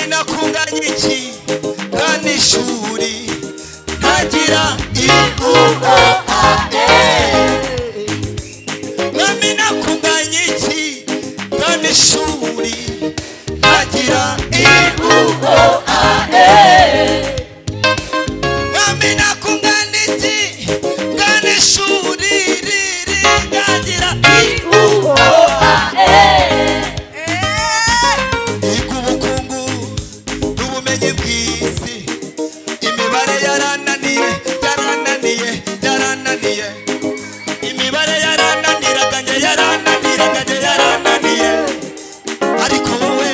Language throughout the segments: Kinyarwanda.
mwami nakunganya iki kandi ishuri ntagira mwami nakunganya iki kandi ishuri ntagira mwami nakunganya iki kandi ishuri ntagira igubukungu n'ubumenyi bw'isi imibare yarananiye imibare yarananiye ariko wowe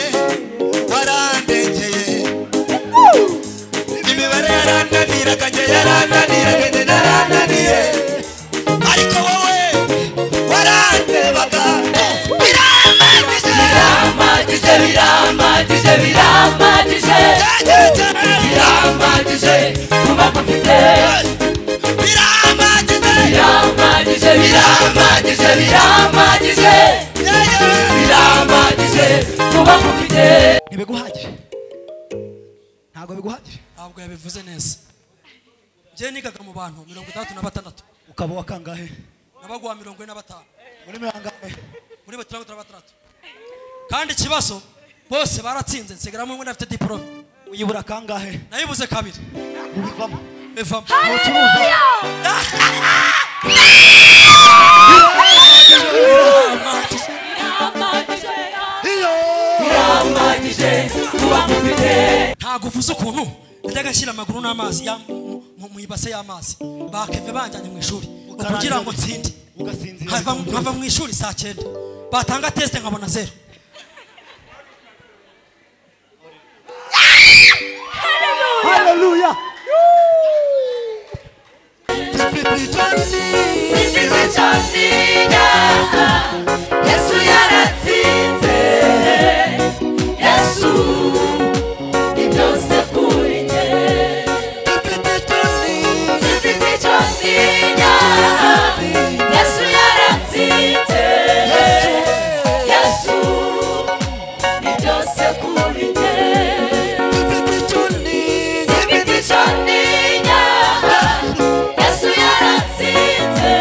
warandengeye imibare yarananiye ariko wowe warandebaga biramagije kuba mufite kuba mufite ntibiguhagije ntabwo biguhagije ntabwo yabivuze neza je nigaga mu bantu 36 ukaba wakangahe nabagwa 45 muri mirangahe muri 36 kandi ikibazo bose baratsinze nsigaramo umwe afite diplome uyibura kangahe nayibuze kabiri ubivamo ntago uvuze ukuntu najyaga nshyira amaguru n'amazi mu ibase y'amazi bakeve banjyanye mu ishuri kugira ngo nsinde nkava mu ishuri saa 9 batanga test nkabona 0. Hallelujah. Yesu yaratsinze Yesu ibyose kuri njye Yesu yaratsinze Yesu ibyose kuri njye Yesu yaratsinze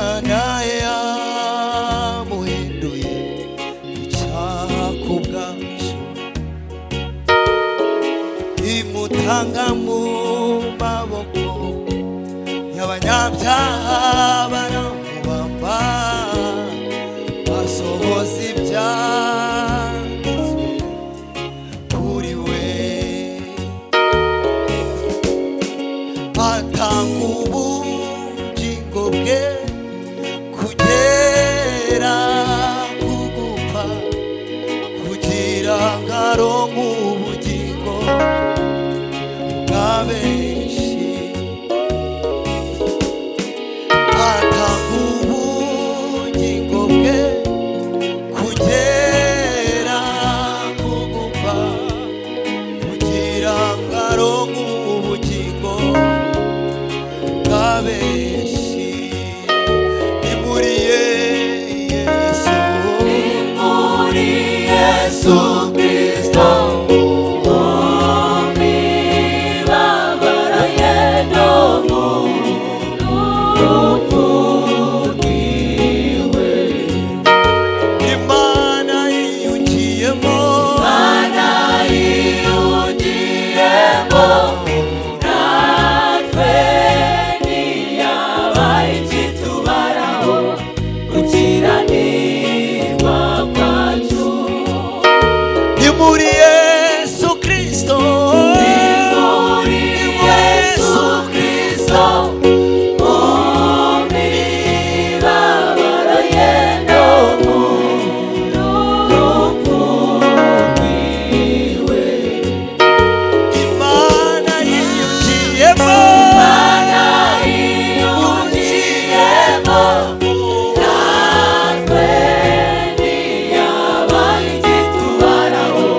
Imana yamuhinduye icyaha ku bwacu imutanga mu maboko y'abanyabyaha baramubamba basohoza ibyanditswe kuri we atanga ubugingo bwe kugera ku gupfa kugira ngo aronke ubugingo bwa benshi atanga ubugingo bwe kugera ku gupfa kugira ngo aronke ubugingo bwa benshi ni muri Yesu Yesu Kristo umibabaro ye no mu rupfu rwiwe Imana yiyugiyemo natwe ntiyabaye ikitubaraho gukiranirwa kwacu ni muri Yesu Kristo Yesu Kristo umibabaro ye no mu rupfu rwiwe Imana yiyugiyemo yiyugiyemo natwe ntiyabaye ikitubaraho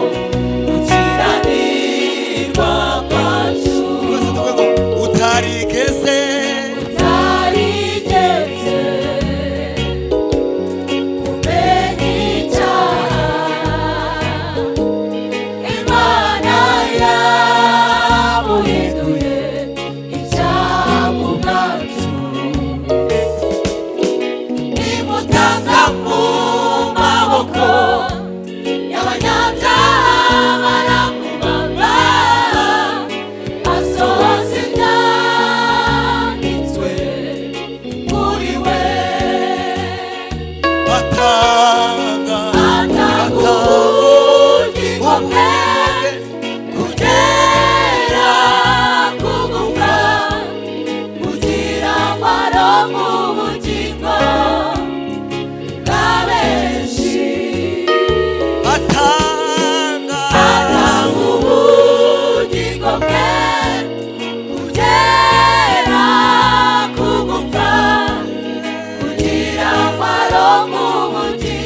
gukiranirwa kwacu utarigeze utarigeze kumenya icyaha Imana yamuhinduye icyaha mu bwacu imutanga mu maboko y'abanyabyaha baramubamba asohoza ibyanditswe kuri we atanga ubugingo bwe kugera ku gupfa kugira ngo aronke ubugingo bwa benshi atanga ubugingo bwe kugera ku gupfa kugira ngo aronke ubugingo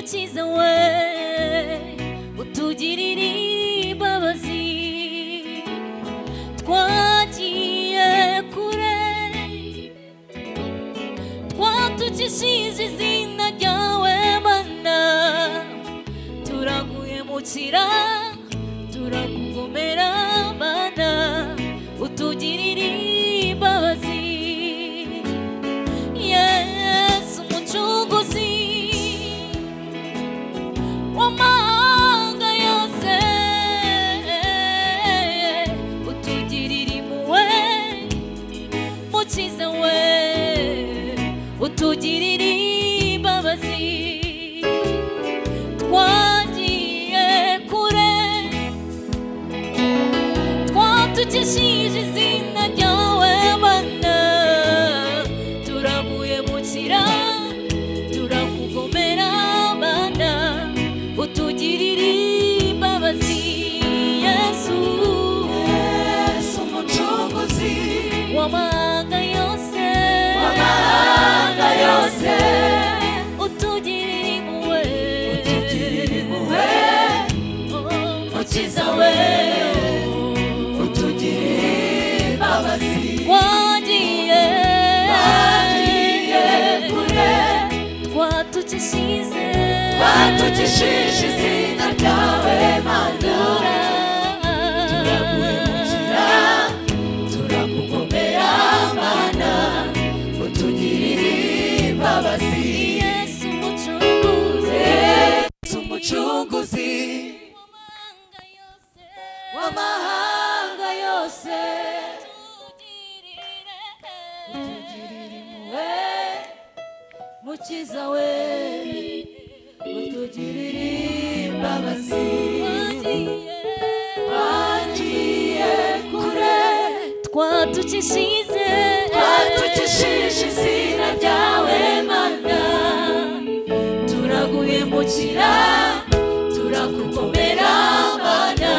mukiza we utugirira imbabazi twagiye kure twatukishije izina ryawe mana turaguhemukira turakugomera mana utugirira imbabazi Yesu umucunguzi w'amahanga yose utugirira impuhwe mukiza we utugirira imbabazi twagiye kure twatukishije izina ryawe mana turaguhemukira turakugomera mana utugirira imbabazi Yesu umucunguzi w'amahanga yose utugirira impuhwe mukiza we utugirira imbabazi twagiye kure twatukishije izina ryawe mana turaguhemukira turakugomera mana utugirira imbabazi Yesu umucunguzi w'amahanga yose utugirira impuhwe mukiza we utugirira imbabazi twagiye kure twatukishije izina ryawe mana turaguhemukira turakugomera mana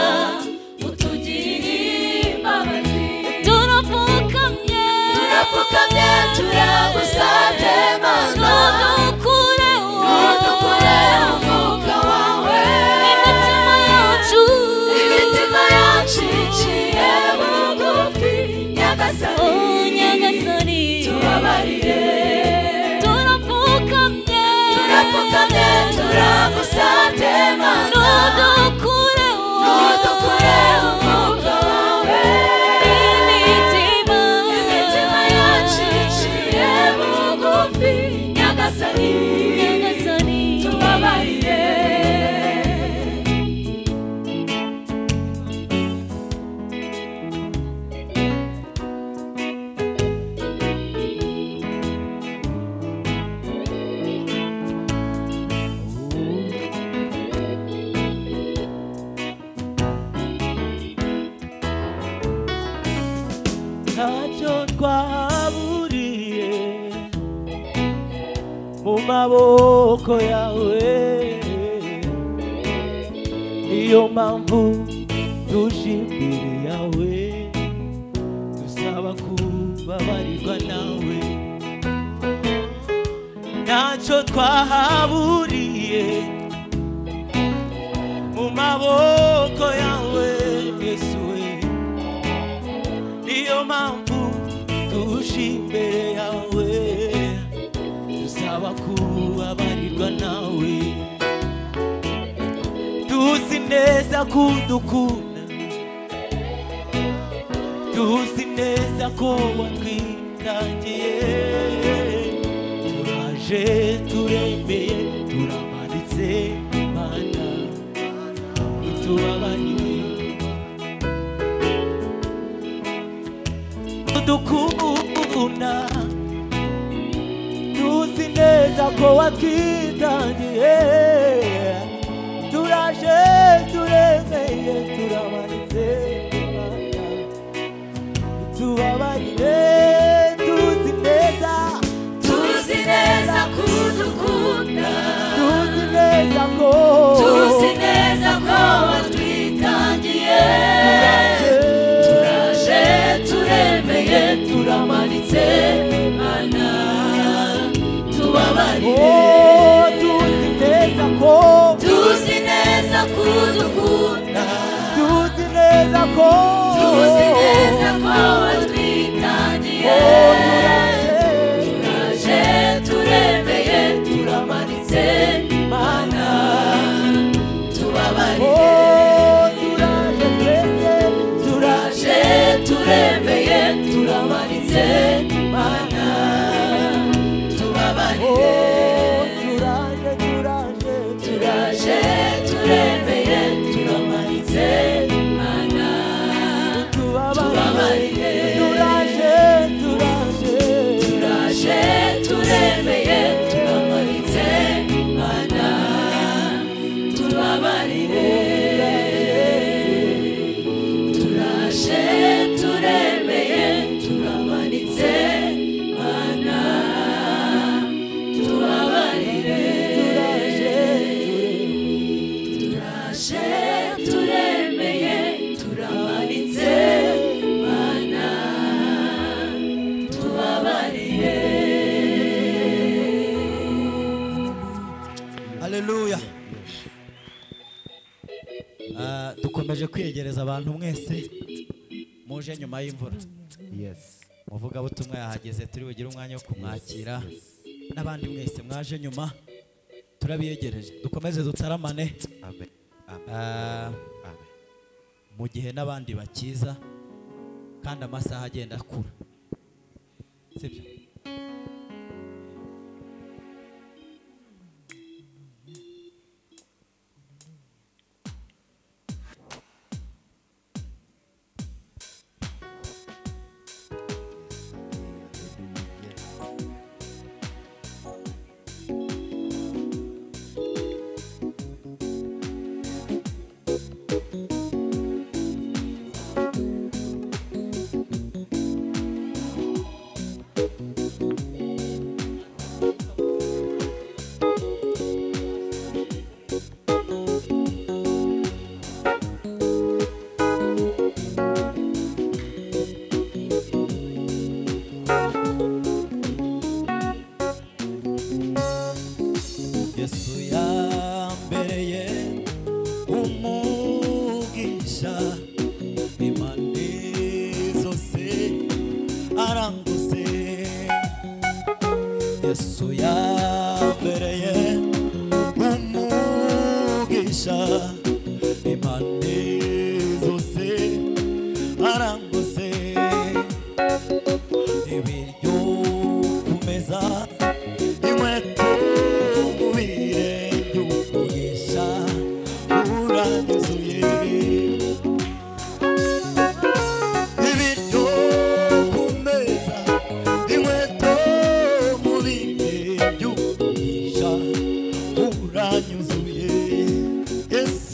utugirira imbabazi turapfukamye turagusabye mana nudukure umwuka wawe imitima yacu iciye bugufi nyagasani tubabarire turapfukamye turagusabye mana nudukure umwuka wawe imitima yacu iciye bugufi nyagasani tubabarire ntacyo twaburiye mu maboko yawe niyo mpamvu tuje imbere yawe dusaba kubabarirwa nawe ntacyo twahaburiye mu maboko yawe Yesu we niyo mpamvu tuje imbere yawe dusaba kubabarirwa nawe tuzi neza kudukunda tuzi neza ko watwitangiye turaje turemeye turamanitse mana utubabarire dukunda tuzi neza ko watwitangiye turaje turemeye turamanitse mana tubabarire tuzi neza kudukunda tuzi neza ko watwitangiye turaje turemeye turamanitse mana tubabarire tuzi dukomeje kwiyegereza abantu mwese muje nyuma y'imvura. Yes. Muvugabutumwa yahageze, turi bugire umwanya wo kumwakira. N'abandi mwese mwaje nyuma turabiyegereje, dukomeze dutaramane. Amen. Mu gihe n'abandi bakiza kandi amasaha agenda akura, sibyo? Yesu yambereye umugisha impande zose arangose. Yesu yambereye umugisha impande zose arangose. Ibiryo kumeza, inkweto mu birenge, umugisha uranyuzuye. Ibiryo ku meza, inkweto mu birenge, umugisha uranyuzuye. Yesu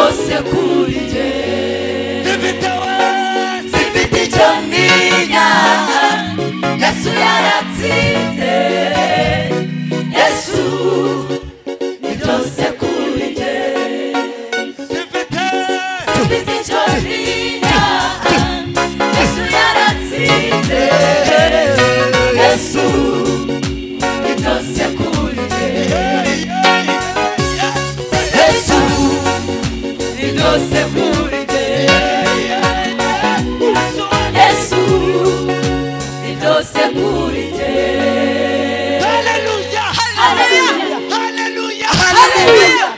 byose kuri jye zifite icyo ntinya Yesu yaratsinze Yesu ni byose kuri jye zifite icyo ntinya Yesu yaratsinze Yesu ni byose kuri jye Yesu ni byose kuri jye Yesu ni byose kuri jye Hallelujah Hallelujah Hallelujah Hallelujah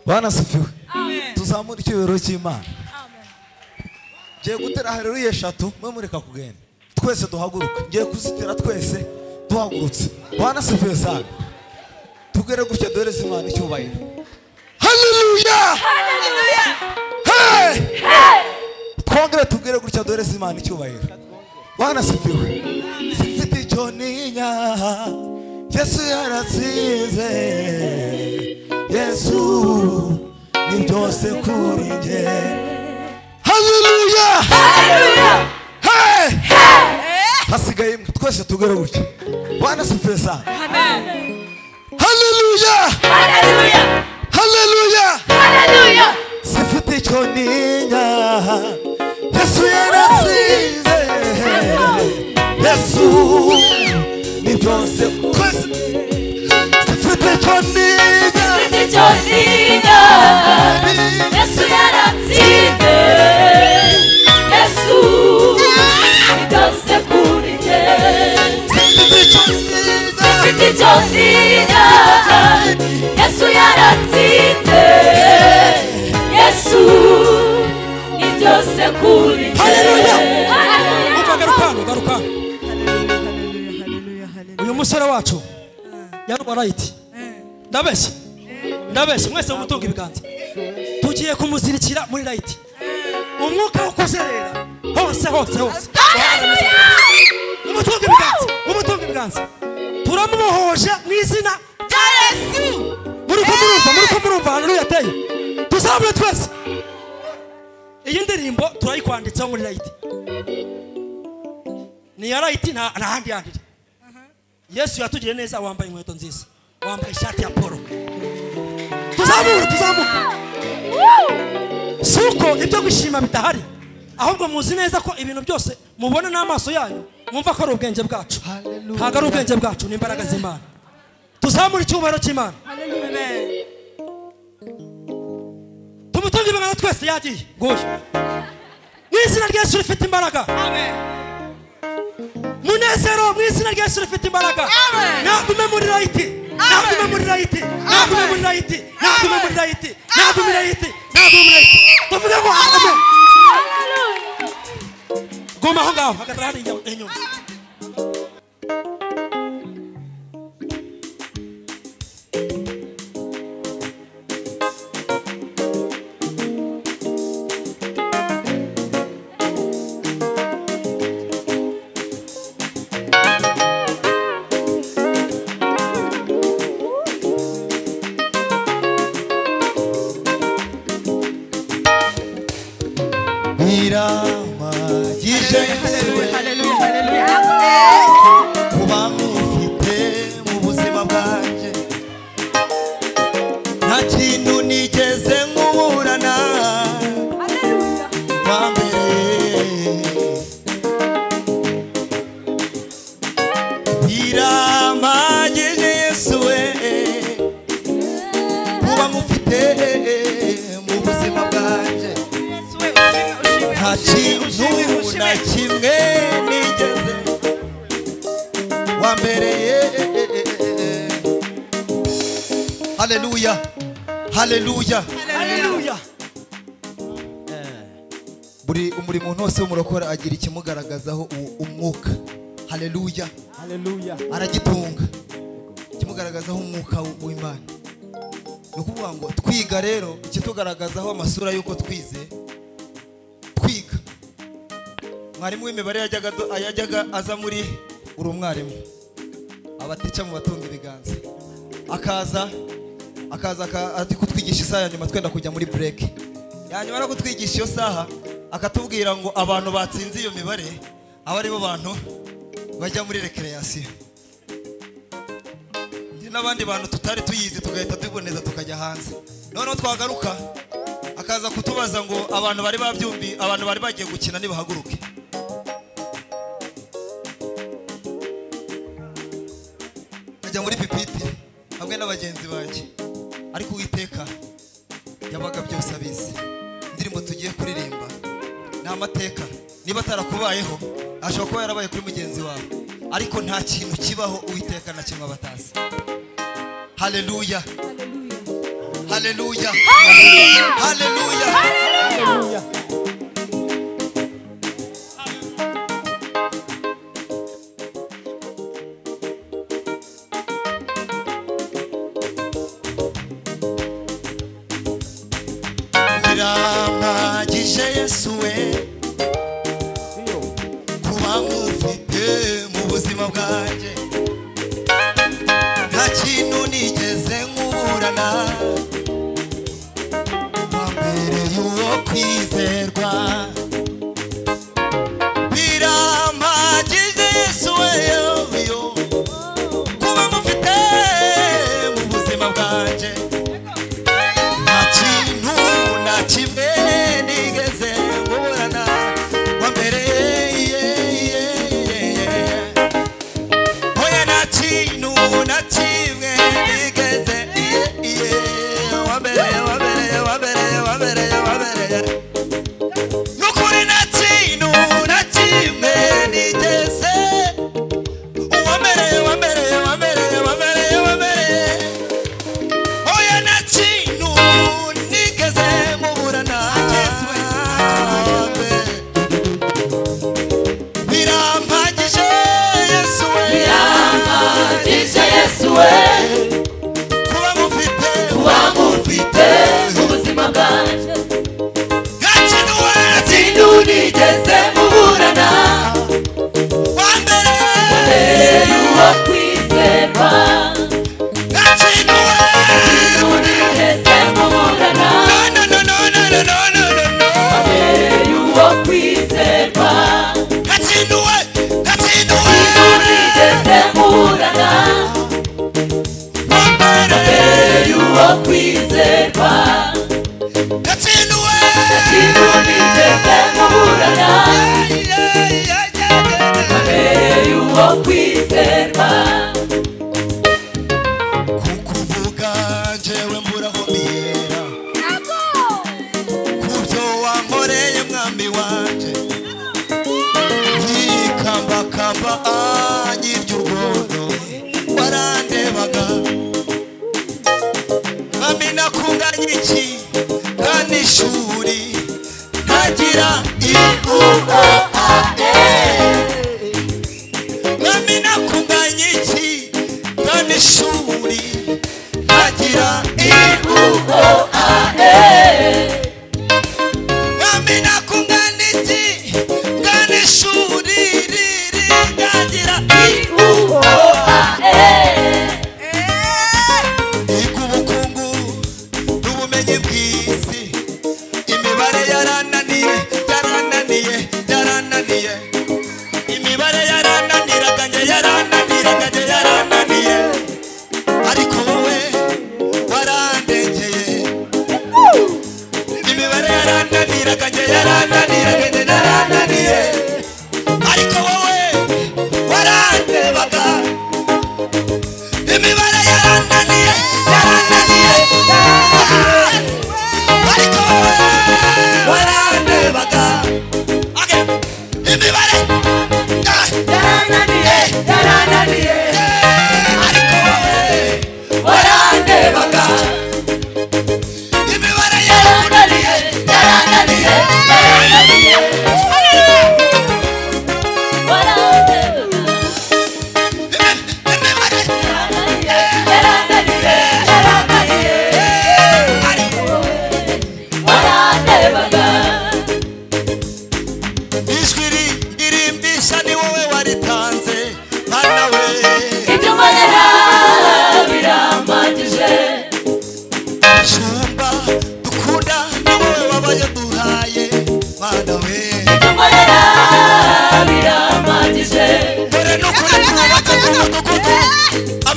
Bwana asifiwe. Tuzamura icyubahiro cy'Imana. Ngiye gutera haleluya 3 mwe mureka kugenda. Twese duhaguruka. Ngiye kuzitera twese duhagurutse. Bwana asifiwe sana. Tugere gutya doreze Imana icyubahiro. Haleluya! Hallelujah Hey! Hey Twongere tugere gutya doreze Imana icyubahiro. Bwana asifiwe. Sifite icyo ninya. Yesu yaratsinze. Yesu ni byose kuri jye. Haleluya! Hallelujah Hey! Hey Hasigaye twese tugere gutya. Bwana asifiwe sana. Amen Haleluya! Hallelujah Haleluya! Hallelujah Sifite icyo ninya. Yesu yaratsinze. Yesu ni byose twese. Sifite icyo ninya. zifite icyo ntinya Yesu yaratsinze Yesu ni byose kuri jye Sifite icyo ninya. zifite icyo ntinya Yesu yaratsinze Yesu ni byose kuri jye Hallelujah. Hallelujah. Umva garukano uyu musore wacu yari uwarayiti ndabeshya mwese mumutunga ibiganza tugiye kumuzirikira muri rayiti umwuka wo kuzerera hose mumutunga ibiganza turamubohoje mu izina rya Yesu muri ko murumva haleluya yateye tuzamure twese iyi ndirimbo turayikwanditseho muri rayiti ni ya rayiti nta handi yandiri Yesu yatugiriye neza wambaye inkweto nziza wambaye ishati ya polo tuzamuka suko ibyo gushima bitahari ahubwo muzi neza ko ibintu byose mubona n'amaso yanyu mwumva ko ari ubwenge bwacu ntabwo ari ubwenge bwacu ni imbaraga z'Imana tuzamura icyubahiro cy'Imana tumutunge ibiganza twese yagiye nguyu mu izina rya Yesu rifite imbaraga munezero mu izina rya Yesu rifite imbaraga nagume muri rayiti tuvuge ngo amen guma aho ngaho hagarara hariya inyuma Biramagije kuba mufite mu buzima bwanjye nta kintu nigeze nkuburana kwa mbere biramagije Yesu we kuba mufite mu buzima bwanjye nta kintu na kimwe nigeze wambereye. Haleluya haleluya Haleluya. buri muntu wose w'umurokora agira ikimugaragazaho umwuka. Haleluya Haleluya. aragitunga kimugaragazaho umwuka w'Imana. Ni ukuvuga ngo twiga rero ikitugaragazaho amasura y'uko twize kwiga. Mwarimu w'imibare yajyaga aza muri uri umwarimu abatica mu batunga ibiganza akaza akaza ati kutwigisha isaha ya nyuma twenda kujya muri break. Yanyuma no kutwigisha iyo saha akatubwira ngo abantu batsinze iyo mibare aba ari bo bantu bajya muri recreation. N'abandi bantu tutari tuyizi tugahita tuboneza tukajya hanze. Noneho twagaruka akaza kutubaza ngo abantu bari babyumbi, abantu bari bagiye gukina nibahaguruke. Ajya muri pipiti hamwe n'abagenzi banjye, ariko Uwiteka yabaga byose abizi. Indirimbo tugiye kuririmba ni amateka, niba atarakubayeho ashobora kuba yarabaye kuri mugenzi wawe, ariko nta kintu kibaho Uwiteka na kimwe abatazi. Hallelujah. Hallelujah. Hallelujah. Hallelujah. Biramagije Yesu we kuba ngufite mu buzima bwanjye, nta kintu nigeze nkuburana wambere y'uwo kwizerwa. Biramagije Yesu we kuba ngufite mu buzima bwanjye, nta kintu na kimwe nigeze nkuburana wambere kukuvuga njyewe mburaho mbihera kubyo wankoreye mwami wanje, yikambakamba anyirya urwondo warandebaga. Mwami nakunganya iki kandi ishuri ntagira Mwami nakunganya iki kandi ishuri ntagira Mwami nakunganya iki kandi ishuri ntagira ikubukungu n'ubumenyi bw'isi, imibare yarananiye yarananiye yarananiye, imibare yarananiraganye yarananiraganye yarananiye, ariko wowe warandengeye. Imibare yarananiraganye yarananiraganye yarananiye, ariko wowe warandebaga. Imibare yarananiye yarananiye, ariko wowe warandebaga. Imibare yarananiye yarananiye, ariko wowe warandebaga. Imibare yarananiye yarananiye yarananiye,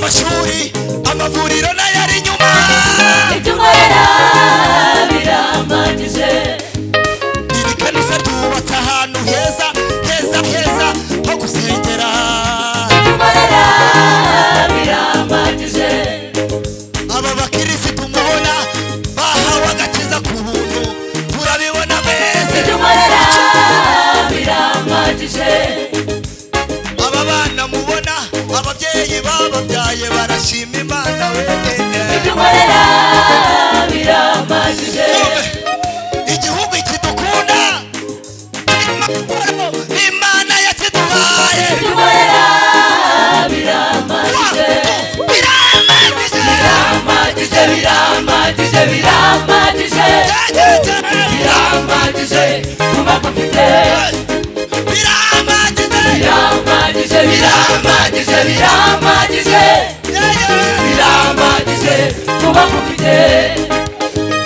amashuri amavuriro nayo ari inyuma ibyo unkorera biramagije iri kanisa tubatse ahantu heza heza heza ho gusengera ibyo unkorera biramagije aba bakirisitu mubona bahawe agakiza ku buntu turabibona beza ibyo unkorera biramagije aba bana mubona ababyeyi bababyaye barashima imana wenyine ibyo unkorera biramagije igihugu kidukunda imana yakiduhaye ibyo unkorera biramagije biramagije biramagije biramagije biramagije kuba mufite biramagije biramagije biramagije biramagije biramagije kuba mufite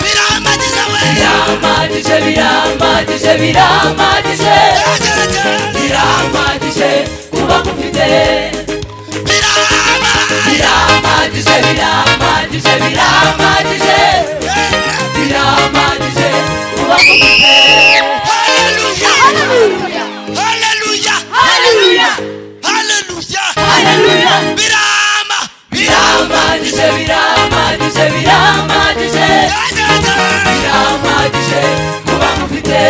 biramagije we biramagije biramagije biramagije biramagije kuba mufite biramagije biramagije biramagije biramagije kuba mufite haleluya haleluya haleluya haleluya haleluya biramagije biramagije biramagije biramagije kuba mufite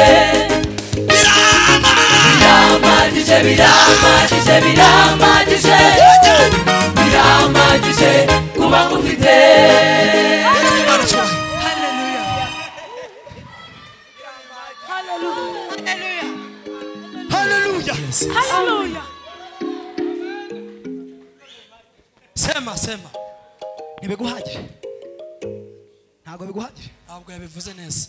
biramagije biramagije biramagije biramagije kuba mufite haleluya sema sema ntibiguhagije ntabwo biguhagije ntabwo yabivuze neza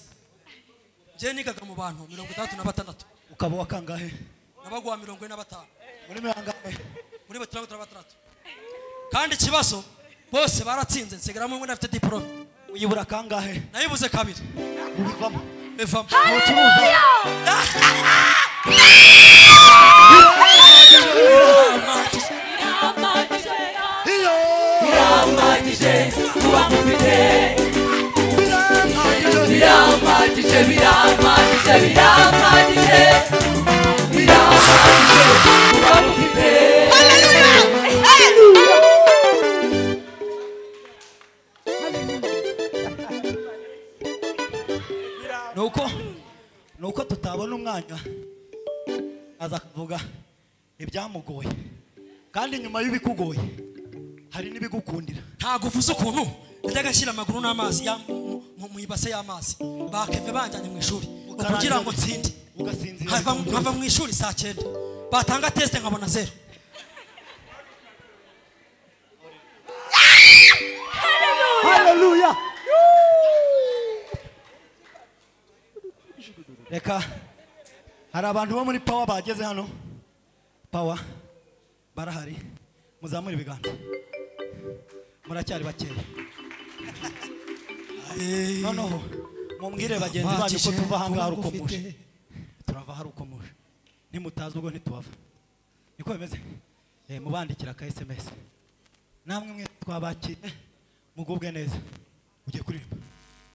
njye nigaga mu bantu 66 ukaba wa kangahe nabagwa 45 muri mirangahe muri 36 kandi ikibazo bose baratsinze nsigaramo umwe afite diplome uyibura kangahe nayibuze kabiri ubivamo bivamo ntucuruza biramagije kuba mufite biramagije biramagije biramagije biramagije kuba mufite nuko tutabona umwanya aza kuvuga ibyamugoye kandi nyuma y'ibikugoye hari n'ibigukundira ntago uvuze ukuntu najyaga nshyira amaguru n'amazi mu ibase y'amazi bakeve banjyanye mu ishuri kugira ngo nsinde ugasinzira nkava mu ishuri saa 9 batanga test nkabona 0 haleluya reka hari abantu bo muri power bageze hano power barahari muzamura ibiganza muracyari bakeya noneho mumbwire bagenzi banyu ko tuva ahangaha ari uko muje turava hari uko muje nimutazi ubwo ntitubava niko bimeze mubandikira ka SMS namwe mwe twabakire mugubwe neza ugiye kuririmba